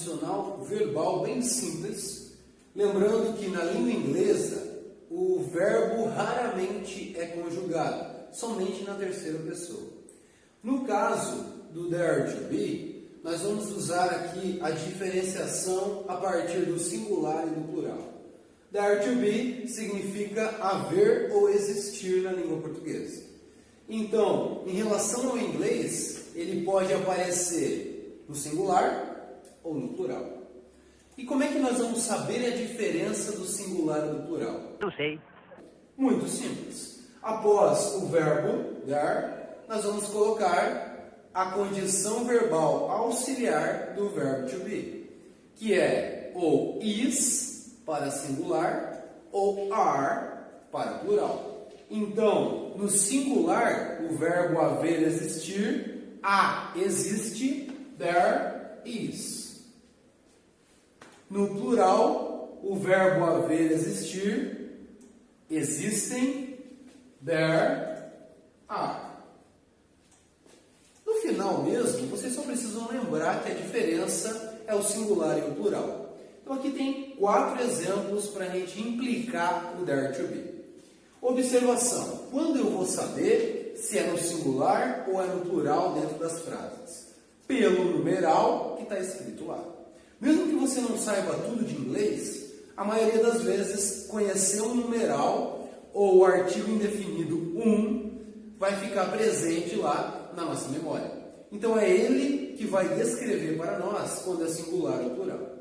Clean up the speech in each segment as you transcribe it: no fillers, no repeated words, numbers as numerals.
condicional verbal bem simples, lembrando que na língua inglesa o verbo raramente é conjugado, somente na terceira pessoa. No caso do there to be, nós vamos usar aqui a diferenciação a partir do singular e do plural. There to be significa haver ou existir na língua portuguesa. Então, em relação ao inglês, ele pode aparecer no singular ou no plural. E como é que nós vamos saber a diferença do singular e do plural? Não sei. Muito simples. Após o verbo there, nós vamos colocar a condição verbal auxiliar do verbo to be, que é ou is para singular ou are para plural. Então, no singular, o verbo haver, existir, existe, there is. No plural, o verbo haver, existir, existem, there are. No final mesmo, vocês só precisam lembrar que a diferença é o singular e o plural. Então aqui tem 4 exemplos para a gente implicar o there to be. Observação: quando eu vou saber se é no singular ou é no plural dentro das frases? Pelo numeral que está escrito lá. Mesmo que você não saiba tudo de inglês, a maioria das vezes conhecer um numeral ou o artigo indefinido vai ficar presente lá na nossa memória. Então é ele que vai descrever para nós quando é singular ou plural.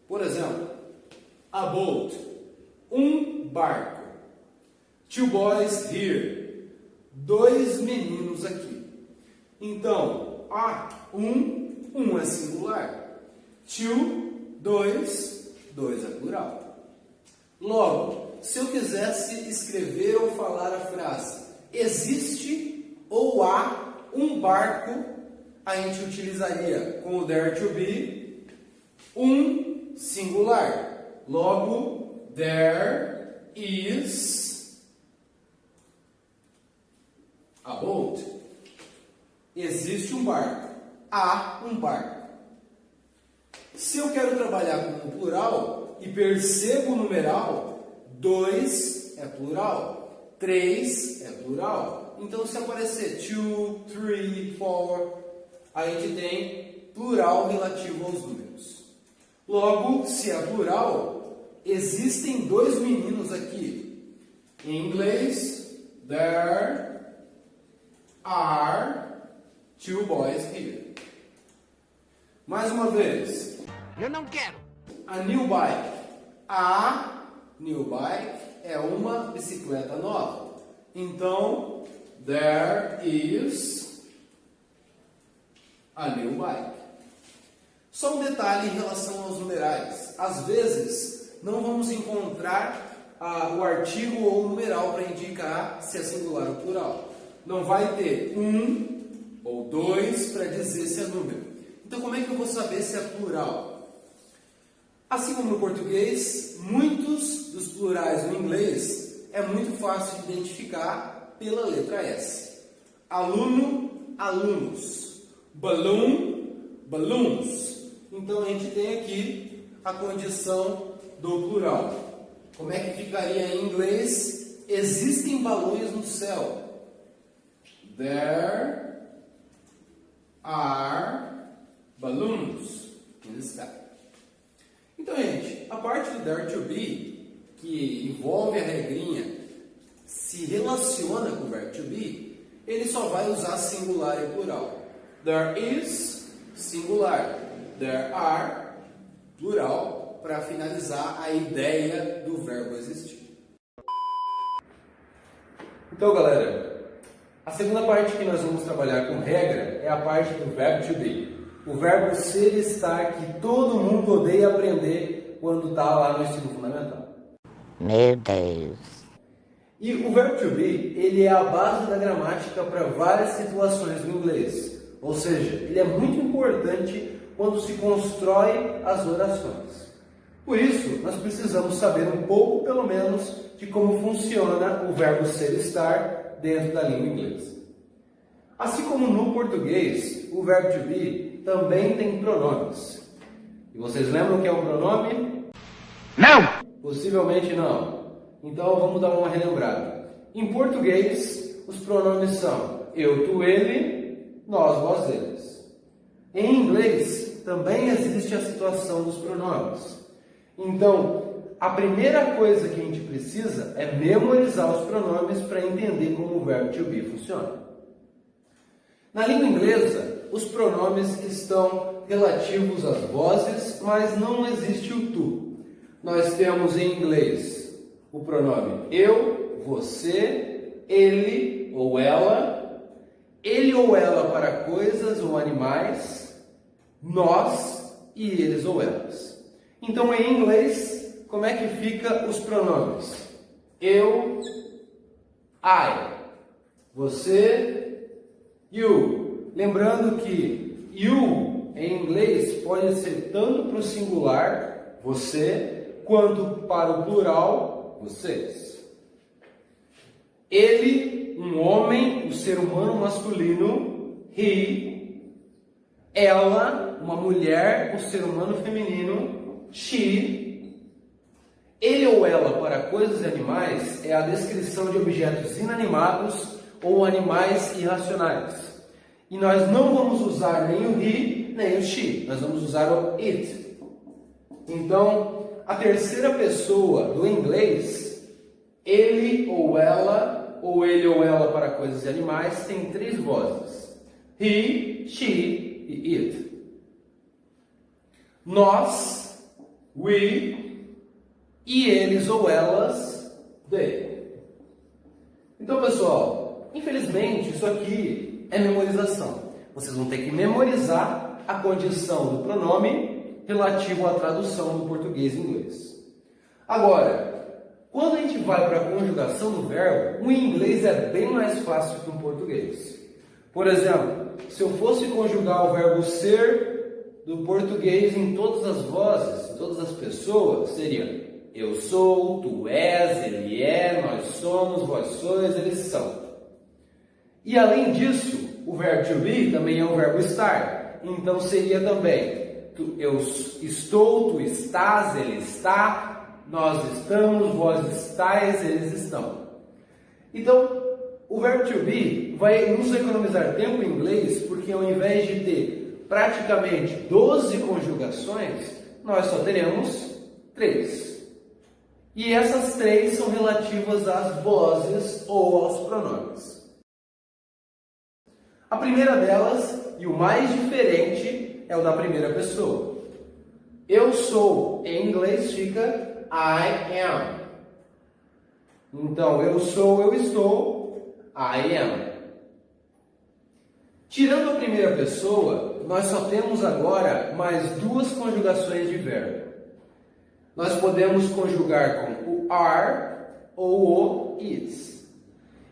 Por exemplo, a boat, barco. 2 boys here, 2 meninos aqui. Então, um é singular. 2 é plural. Logo, se eu quisesse escrever ou falar a frase existe ou há um barco, a gente utilizaria com o there to be singular. Logo, there is a boat. Existe um barco. Há um barco. Se eu quero trabalhar com o plural e percebo o numeral, 2 é plural, 3 é plural. Então, se aparecer 2, 3, 4, a gente tem plural relativo aos números. Logo, se é plural, existem 2 meninos aqui. Em inglês, there are 2 boys here. Mais uma vez. Eu não quero. A new bike. A new bike é uma bicicleta nova. Então, there is a new bike. Só um detalhe em relação aos numerais. Às vezes, não vamos encontrar o artigo ou o numeral para indicar se é singular ou plural. Não vai ter 1 ou 2 para dizer se é número. Então, como é que eu vou saber se é plural? Assim como no português, muitos dos plurais no inglês é muito fácil de identificar pela letra S. Aluno, alunos. Balloon, balloons. Então, a gente tem aqui a condição do plural. Como é que ficaria em inglês? Existem balões no céu. There are balloons in the sky. Então, gente, a parte do there to be, que envolve a regrinha, se relaciona com o verbo to be, ele só vai usar singular e plural. There is, singular. There are, plural, para finalizar a ideia do verbo existir. Então, galera, a segunda parte que nós vamos trabalhar com regra é a parte do verbo to be. O verbo ser e estar que todo mundo odeia aprender quando está lá no ensino fundamental. Meu Deus. E o verbo to be, ele é a base da gramática para várias situações no inglês. Ou seja, ele é muito importante quando se constrói as orações. Por isso, nós precisamos saber um pouco, pelo menos, de como funciona o verbo ser e estar dentro da língua inglesa. Assim como no português, o verbo to be também tem pronomes. E vocês lembram que é um pronome? Não! Possivelmente não. Então vamos dar uma relembrada. Em português, os pronomes são eu, tu, ele, nós, vós, eles. Em inglês, também existe a situação dos pronomes. Então, a primeira coisa que a gente precisa é memorizar os pronomes para entender como o verbo to be funciona. Na língua inglesa, os pronomes estão relativos às vozes, mas não existe o tu. Nós temos em inglês o pronome eu, você, ele ou ela para coisas ou animais, nós e eles ou elas. Então, em inglês, como é que fica os pronomes? Eu, I, você, you. Lembrando que you em inglês pode ser tanto para o singular, você, quanto para o plural, vocês. Ele, um homem, um ser humano masculino, he. Ela, uma mulher, um ser humano feminino, she. Ele ou ela para coisas e animais é a descrição de objetos inanimados ou animais irracionais. E nós não vamos usar nem o he, nem o she. Nós vamos usar o it. Então, a terceira pessoa do inglês, ele ou ele ou ela para coisas e animais, tem 3 vozes. He, she e it. Nós, we, e eles ou elas, they. Então, pessoal, infelizmente, isso aqui é memorização. Vocês vão ter que memorizar a condição do pronome relativo à tradução do português e inglês. Agora, quando a gente vai para a conjugação do verbo, o inglês é bem mais fácil que o português. Por exemplo, se eu fosse conjugar o verbo ser do português em todas as vozes, em todas as pessoas, seria eu sou, tu és, ele é, nós somos, vós sois, eles são. E além disso, o verbo to be também é o verbo estar. Então seria também eu estou, tu estás, ele está, nós estamos, vós estáis, eles estão. Então, o verbo to be vai nos economizar tempo em inglês, porque ao invés de ter praticamente 12 conjugações, nós só teremos 3. E essas 3 são relativas às vozes ou aos pronomes. A primeira delas, e o mais diferente, é o da primeira pessoa. Eu sou, em inglês fica I am. Então, eu sou, eu estou, I am. Tirando a primeira pessoa, nós só temos agora mais 2 conjugações de verbo. Nós podemos conjugar com o are ou o is.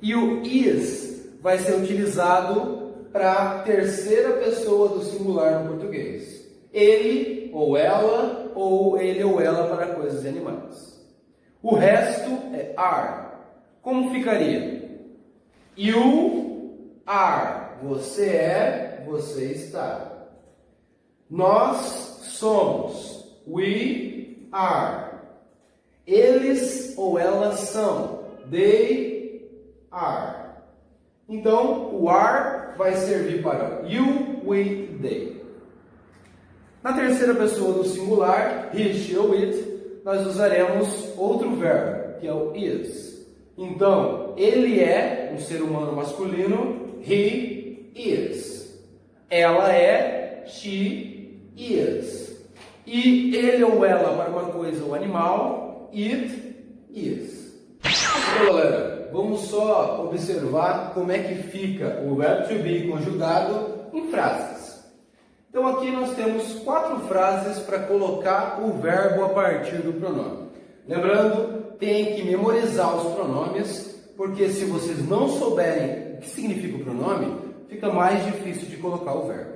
E o is vai ser utilizado para a terceira pessoa do singular no português. Ele ou ele ou ela para coisas e animais. O resto é are. Como ficaria? You are. Você é, você está. Nós somos. We are. Eles ou elas são. They are. Então, o are vai servir para you, we, they. Na terceira pessoa do singular, he, she ou it, nós usaremos outro verbo, que é o is. Então, ele é um ser humano masculino, he is. Ela é, she is. E ele ou ela para uma coisa ou animal, it is. Então, galera, vamos só observar como é que fica o verbo to be conjugado em frases. Então aqui nós temos 4 frases para colocar o verbo a partir do pronome. Lembrando, tem que memorizar os pronomes, porque se vocês não souberem o que significa o pronome, fica mais difícil de colocar o verbo.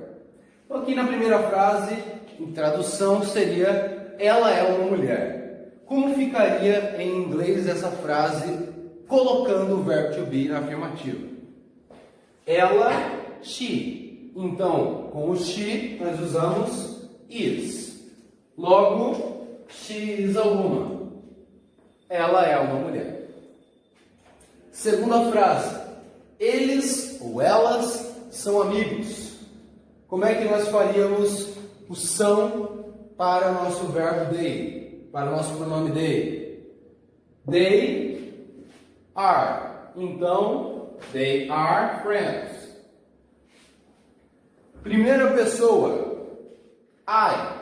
Então aqui na primeira frase, em tradução, seria ela é uma mulher. Como ficaria em inglês essa frase colocando o verbo to be na afirmativa? Ela, she. Então, com o she, nós usamos is. Logo, she is a woman. Ela é uma mulher. Segunda frase. Eles ou elas são amigos. Como é que nós faríamos o são para o nosso verbo they, para o nosso pronome they? They are. Então, they are friends. Primeira pessoa. I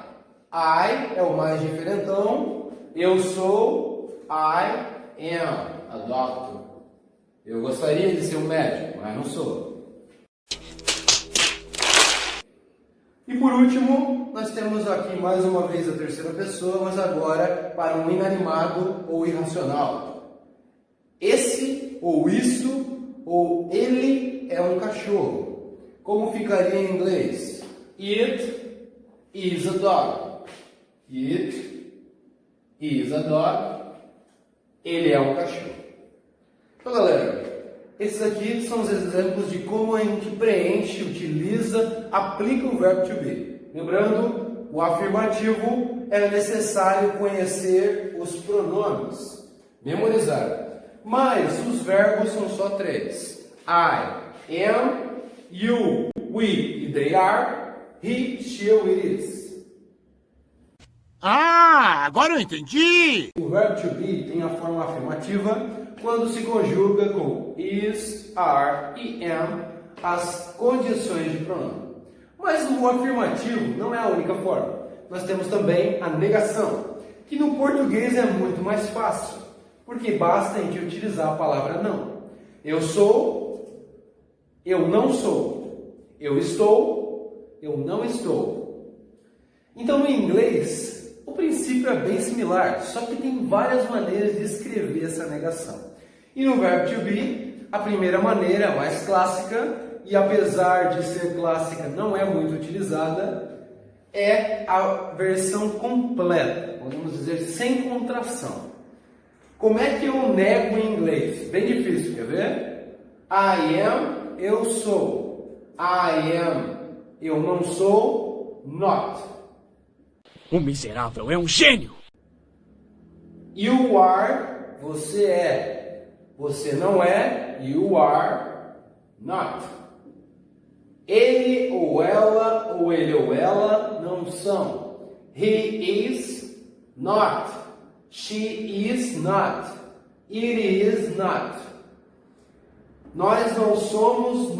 é o mais diferentão. Eu sou. I am a doctor. Eu gostaria de ser um médico, mas não sou. E por último, nós temos aqui mais uma vez a terceira pessoa, mas agora para um inanimado ou irracional. Esse, ou isso, ou ele é um cachorro. Como ficaria em inglês? It is a dog. It is a dog. Ele é um cachorro. Então, galera, esses aqui são os exemplos de como a gente preenche, utiliza, aplica o verbo to be. Lembrando, o afirmativo é necessário conhecer os pronomes, memorizar. Mas os verbos são só 3. I, am, you, we e they are, he, she ou it is. Ah, agora eu entendi! O verbo to be tem a forma afirmativa quando se conjuga com is, are e am, as condições de pronome. Mas o afirmativo não é a única forma. Nós temos também a negação, que no português é muito mais fácil, porque basta a gente utilizar a palavra não. Eu sou, eu não sou, eu estou, eu não estou. Então, no inglês, o princípio é bem similar, só que tem várias maneiras de escrever essa negação. E no verbo to be, a primeira maneira, a mais clássica, e apesar de ser clássica, não é muito utilizada, é a versão completa, podemos dizer, sem contração. Como é que eu nego em inglês? Bem difícil, quer ver? I am, eu sou. I am, eu não sou, not. O miserável é um gênio! You are, você é. Você não é, you are not. Ele ou ele ou ela não são. He is not. She is not. It is not. Nós não somos,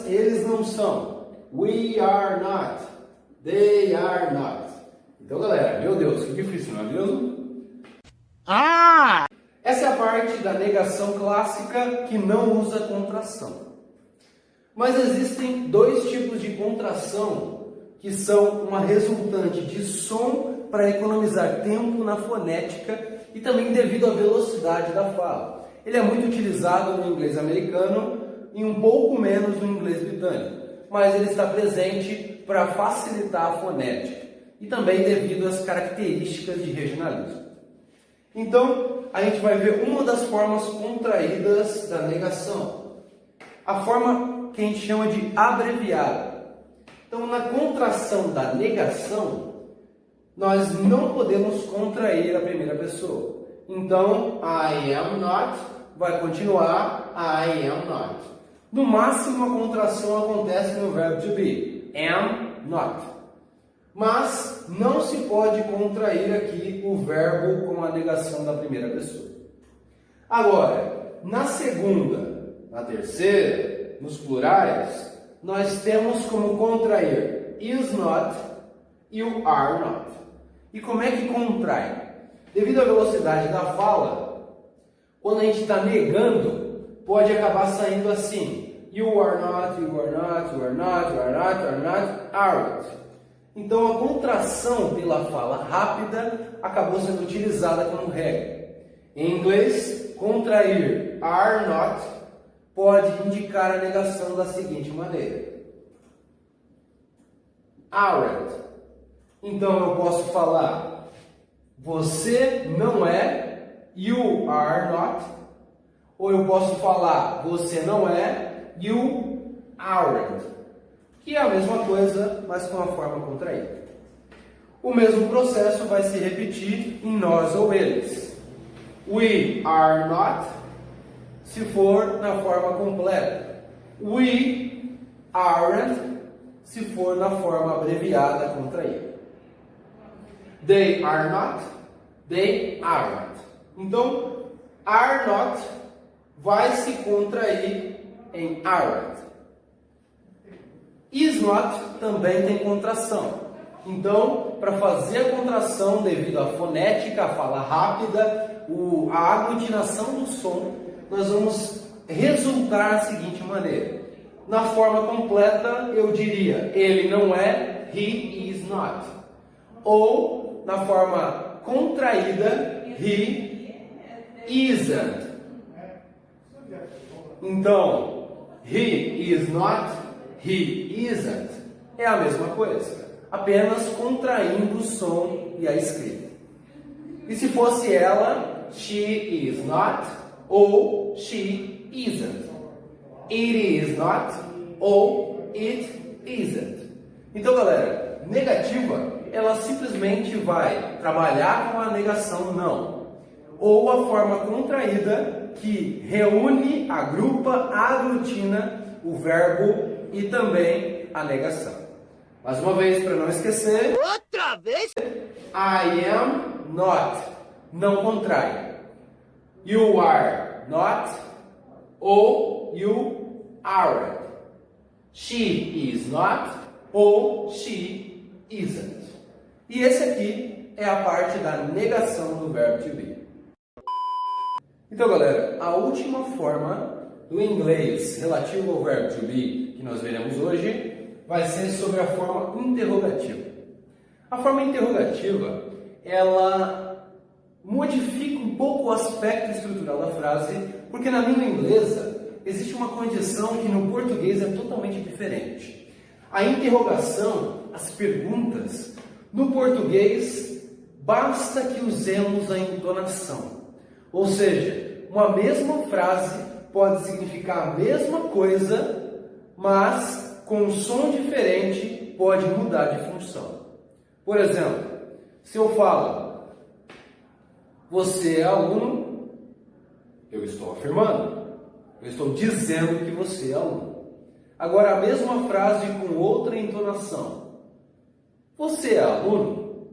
eles não são. We are not. They are not. Então, galera, meu Deus, que difícil, não é mesmo? Ah! Essa é a parte da negação clássica que não usa contração. Mas existem dois tipos de contração que são uma resultante de som para economizar tempo na fonética e também devido à velocidade da fala. Ele é muito utilizado no inglês americano e um pouco menos no inglês britânico, mas ele está presente para facilitar a fonética e também devido às características de regionalismo. Então, a gente vai ver uma das formas contraídas da negação, a forma que a gente chama de abreviada. Então, na contração da negação, nós não podemos contrair a primeira pessoa. Então, I am not vai continuar I am not. No máximo, a contração acontece no verbo to be, am not. Mas não se pode contrair aqui o verbo com a negação da primeira pessoa. Agora, na segunda, na terceira, nos plurais, nós temos como contrair is not e o are not. E como é que contrai? Devido à velocidade da fala, quando a gente está negando, pode acabar saindo assim. You are not, you are not, you are not, you are not, you are not, aren't. Então, a contração pela fala rápida acabou sendo utilizada como regra. Em inglês, contrair are not pode indicar a negação da seguinte maneira. Aren't. Então, eu posso falar você não é, you are not. Ou eu posso falar você não é, you aren't. Que é a mesma coisa, mas com a forma contraída. O mesmo processo vai se repetir em nós ou eles. We are not, se for na forma completa. We aren't, se for na forma abreviada, contraída. They are not, they aren't. Então, are not vai se contrair em aren't. Is not também tem contração. Então, para fazer a contração devido à fonética, a fala rápida, a aglutinação do som, nós vamos resultar da seguinte maneira. Na forma completa, eu diria, ele não é, he is not. Ou, na forma contraída, he isn't. Então, he is not, he isn't. É a mesma coisa, apenas contraindo o som e a escrita. E se fosse ela, she is not ou she isn't. It is not ou it isn't. Então, galera, negativa, ela simplesmente vai trabalhar com a negação não, ou a forma contraída que reúne, agrupa, aglutina o verbo e também a negação. Mais uma vez, para não esquecer. Outra vez? I am not. Não contrai. You are not ou you aren't. She is not ou she isn't. E esse aqui é a parte da negação do verbo to be. Então, galera, a última forma do inglês relativo ao verbo to be que nós veremos hoje vai ser sobre a forma interrogativa. A forma interrogativa, ela modifica um pouco o aspecto estrutural da frase, porque na língua inglesa existe uma condição que no português é totalmente diferente. A interrogação, as perguntas, no português basta que usemos a entonação. Ou seja, uma mesma frase pode significar a mesma coisa, mas com um som diferente pode mudar de função. Por exemplo, se eu falo, você é aluno, eu estou afirmando, eu estou dizendo que você é aluno. Agora a mesma frase com outra entonação, você é aluno?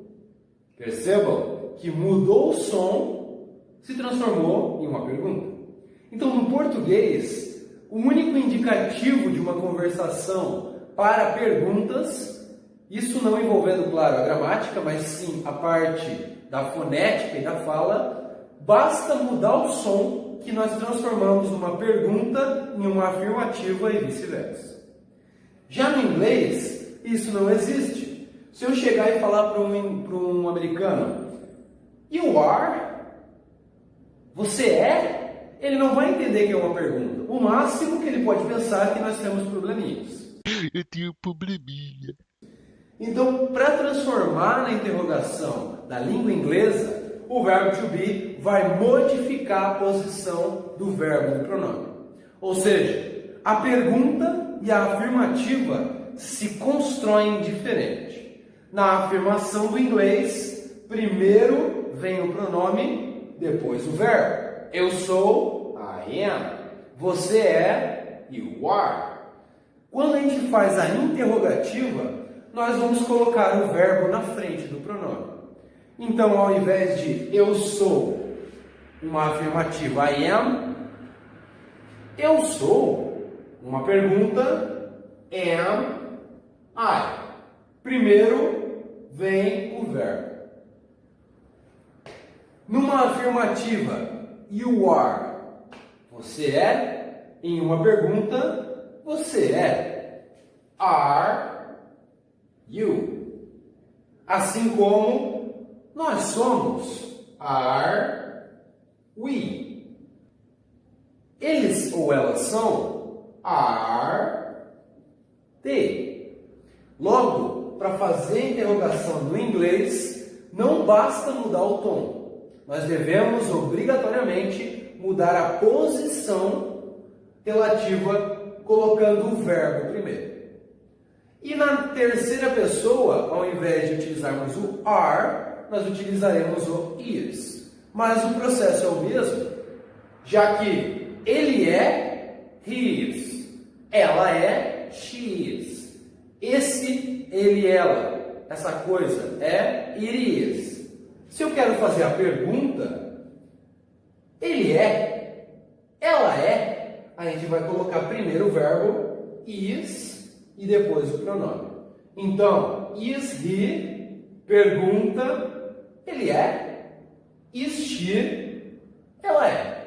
Percebam que mudou o som, se transformou em uma pergunta. Então, no português, o único indicativo de uma conversação para perguntas, isso não envolvendo, claro, a gramática, mas sim a parte da fonética e da fala, basta mudar o som que nós transformamos numa pergunta em uma afirmativa e vice-versa. Já no inglês, isso não existe. Se eu chegar e falar para um americano, you are? Você é? Ele não vai entender que é uma pergunta. O máximo que ele pode pensar é que nós temos probleminhas. Eu tenho probleminha. Então, para transformar na interrogação da língua inglesa, o verbo to be vai modificar a posição do verbo no pronome. Ou seja, a pergunta e a afirmativa se constroem diferente. Na afirmação do inglês, primeiro vem o pronome, depois o verbo. Eu sou, I am. Você é, you are. Quando a gente faz a interrogativa, nós vamos colocar o verbo na frente do pronome. Então, ao invés de eu sou, uma afirmativa, I am, eu sou, uma pergunta, am I. Primeiro vem o verbo. Numa afirmativa, you are, você é, em uma pergunta, você é, are you. Assim como nós somos, are we. Eles ou elas são, are they. Logo, para fazer a interrogação no inglês, não basta mudar o tom. Nós devemos obrigatoriamente mudar a posição relativa, colocando o verbo primeiro. E na terceira pessoa, ao invés de utilizarmos o are, nós utilizaremos o is. Mas o processo é o mesmo, já que ele é his, ela é she is, esse, ele, ela, essa coisa é it is. Se eu quero fazer a pergunta, ele é, ela é, a gente vai colocar primeiro o verbo is e depois o pronome. Então, is he, pergunta, ele é, is she, ela é.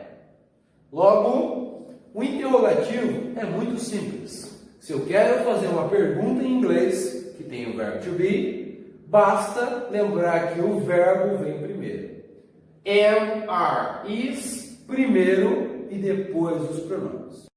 Logo, o interrogativo é muito simples. Se eu quero fazer uma pergunta em inglês, que tem o verbo to be, basta lembrar que o verbo vem primeiro. Am, are, is, primeiro e depois os pronomes.